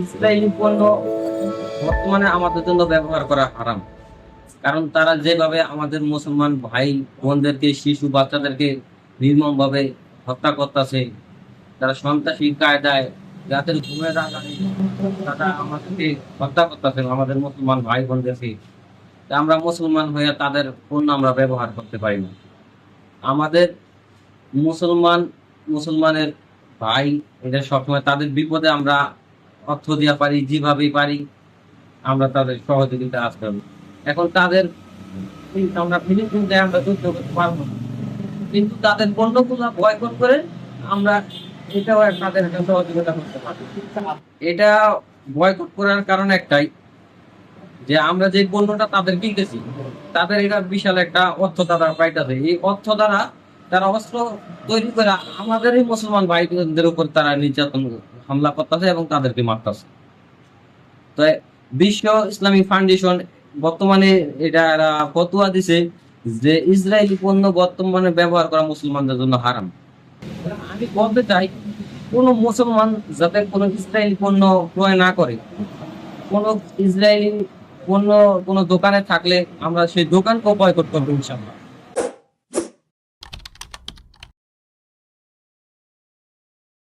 Israeli পণ্য বর্তমানে আমাদের জন্য ব্যবহার করা হারাম। কারণ তারা যেভাবে আমাদের মুসলমান ভাই বোনদেরকে, শিশু বাচ্চাদেরকে নির্মমভাবে হত্যা করতেছে, তারা সন্ত্রাসী কায়দায় রাতের ঘুমের আগে তারা আমাদেরকে হত্যা করতেছে, আমাদের মুসলমান ভাই বোনদেরকে। তা আমরা মুসলমান হয়ে তাদের পণ্য আমরা ব্যবহার করতে পারি না। আমাদের মুসলমান মুসলমানের ভাই, এটা সবসময় তাদের বিপদে আমরা অর্থ দিয়া পারি, যেভাবেই পারি আমরা তাদের সহযোগিতা আসতে হবে। এখন তাদের আমরা ফিলিস্তিন আমরা যুদ্ধ করতে পারবো না, কিন্তু তাদের পণ্যগুলা বয়কট করে আমরা এটাও তাদের একটা সহযোগিতা করতে পারি। এটা বয়কট করার কারণ একটাই, যে আমরা যে পণ্যটা তাদের কিনতেছি, তাদের এটা বিশাল একটা অর্থ তারা পাইতেছে। এই অর্থ দ্বারা তারা অস্ত্র তৈরি করে আমাদেরই মুসলমান ভাইদের উপর তারা নির্যাতন হামলা করতেছে এবং তাদেরকে মারতেছে। তো বিশ্ব ইসলামিক ফাউন্ডেশন বর্তমানে এটা ফতোয়া দিছে যে ইসরায়েলি পণ্য বর্তমানে ব্যবহার করা মুসলমানদের জন্য হারাম। আমি বলতে চাই, কোন মুসলমান যাতে কোনো ইসরায়েলি পণ্য ক্রয় না করে। কোন ইসরায়েলি পণ্য কোনো দোকানে থাকলে আমরা সেই দোকানকেও বয়কট করবো ইনশাআল্লাহ।